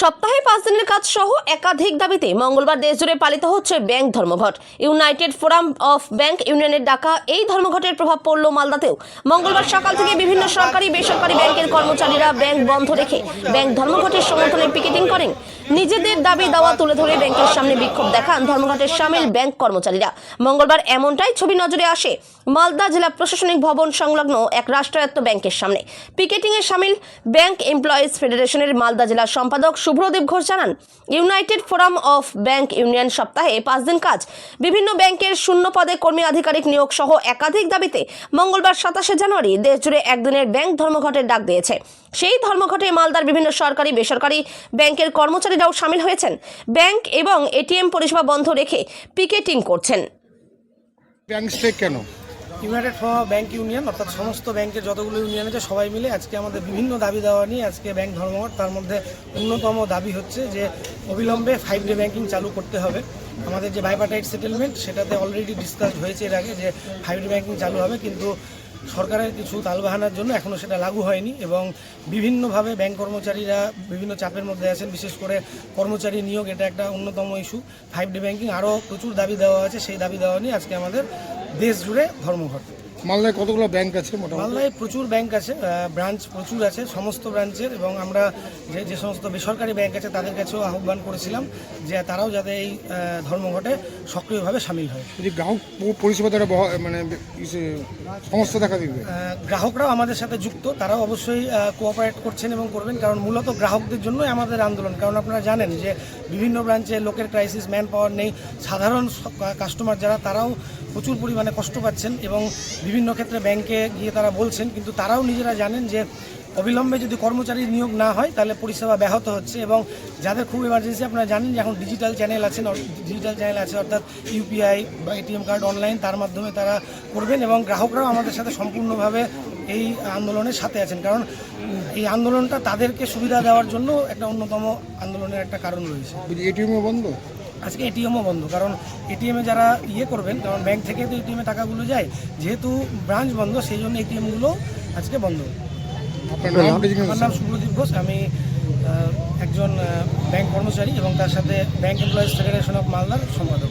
সপ্তাহে 5 দিনের কাজ সহ একাধিক দাবিতে মঙ্গলবার দেশজুড়ে পালিত হচ্ছে ব্যাংক ধর্মঘট। ইউনাইটেড ফোরাম অফ ব্যাংক ইউনিয়নের ডাকা এই ধর্মঘটের প্রভাব পড়ল মালদাতেও। মঙ্গলবার সকাল থেকে বিভিন্ন সরকারি বেসরকারি ব্যাংকের কর্মচারীরা ব্যাংক বন্ধ রেখে ব্যাংক ধর্মঘটের সমর্থনে পিকেটিং করেন। নিজেদের দাবি দাওয়া তুলে ধরে ব্যাংকের সামনে বিক্ষোভ দেখান ধর্মঘটের সামিল ব্যাংক কর্মচারীরা। মঙ্গলবার এমনটাই ছবি নজরে আসে মালদা জেলা প্রশাসনিক ভবন সংলগ্ন এক রাষ্ট্রায়ত্ত ব্যাংকের সামনে। পিকেটিংয়ে সামিল ব্যাংক এমপ্লয়িজ ফেডারেশনের মালদা জেলা সম্পাদক শুভ্রদেব ঘোষ জানান, United forum of bank union সপ্তাহে 5 দিন কাজ, বিভিন্ন ব্যাংকের শূন্য পদে কর্মী আধিকারিক নিয়োগ সহ একাধিক দাবিতে মঙ্গলবার 27শে জানুয়ারি দেশজুড়ে একদিনের ব্যাংক ধর্মঘটের ডাক দিয়েছে। সেই ধর্মঘটে মালদার বিভিন্ন সরকারি বেসরকারি ব্যাংকের কর্মচারীরাও সামিল হয়েছেন। ব্যাংক এবং এটিএম পরিষেবা বন্ধ রেখে পিকেটিং করছেন। ব্যাংক স্ট্রাইক কেন? United forum of bank union অর্থাৎ সমস্ত ব্যাংকের যতগুলো ইউনিয়ন আছে সবাই মিলে আজকে আমাদের বিভিন্ন দাবি দেওয়া নিয়ে আজকে ব্যাংক ধর্মঘট। তার মধ্যে অন্যতম দাবি হচ্ছে যে অবিলম্বে 5 ডে ব্যাংকিং চালু করতে হবে। আমাদের যে বাইপার্টাইট সেটেলমেন্ট সেটাতে অলরেডি ডিসকাস হয়েছে এর আগে যে 5 ডে ব্যাংকিং চালু হবে, কিন্তু সরকারের কিছু তালবাহানার জন্য এখনও সেটা লাগু হয়নি এবং বিভিন্নভাবে ব্যাংক কর্মচারীরা বিভিন্ন চাপের মধ্যে আছেন। বিশেষ করে কর্মচারী নিয়োগ, এটা একটা অন্যতম ইস্যু। 5 ডে ব্যাংকিং আরও প্রচুর দাবি দেওয়া আছে, সেই দাবি দেওয়া নিয়ে আজকে আমাদের দেশ জুড়ে ধর্মঘট। মালদায় কতগুলো ব্যাংক আছে? মালদায় প্রচুর ব্যাংক আছে, ব্রাঞ্চ প্রচুর আছে সমস্ত ব্রাঞ্চের, এবং আমরা যে সমস্ত বেসরকারি ব্যাংক আছে তাদের কাছেও আহ্বান করেছিলাম যে তারাও যাতে এই ধর্মঘটে সক্রিয়ভাবে সামিল হয়। যদি গ্রাহক পরিষেবা দ্বারা মানে সমস্যা দেখা দিবে, গ্রাহকরাও আমাদের সাথে যুক্ত, তারাও অবশ্যই কোঅপারেট করছেন এবং করবেন, কারণ মূলত গ্রাহকদের জন্যই আমাদের আন্দোলন। কারণ আপনারা জানেন যে বিভিন্ন ব্রাঞ্চে লোকের ক্রাইসিস, ম্যান পাওয়ার নেই, সাধারণ কাস্টমার যারা তারাও প্রচুর পরিমাণে কষ্ট পাচ্ছেন এবং বিভিন্ন ক্ষেত্রে ব্যাংকে গিয়ে তারা বলছেন, কিন্তু তারাও নিজেরা জানেন যে অবিলম্বে যদি কর্মচারী নিয়োগ না হয় তাহলে পরিষেবা ব্যাহত হচ্ছে। এবং যাদের খুব এমার্জেন্সি, আপনারা জানেন যে এখন ডিজিটাল চ্যানেল আছে অর্থাৎ ইউপিআই বা এটিএম কার্ড অনলাইন, তার মাধ্যমে তারা করবেন এবং গ্রাহকরাও আমাদের সাথে সম্পূর্ণভাবে এই আন্দোলনের সাথে আছেন, কারণ এই আন্দোলনটা তাদেরকে সুবিধা দেওয়ার জন্য একটা অন্যতম আন্দোলনের একটা কারণ রয়েছে। এটিএমও বন্ধ, আজকে এটিএমও বন্ধ, কারণ এটিএমে যারা করবেন, কারণ ব্যাংক থেকে তো এটিএমে টাকাগুলো যায়, যেহেতু ব্রাঞ্চ বন্ধ সেই জন্য এটিএমগুলো আজকে বন্ধ। আমার নাম শুভ্রদীপ ঘোষ, আমি একজন ব্যাংক কর্মচারী এবং তার সাথে ব্যাংক এমপ্লয়িজ ফেডারেশন অফ মালদার সম্পাদক।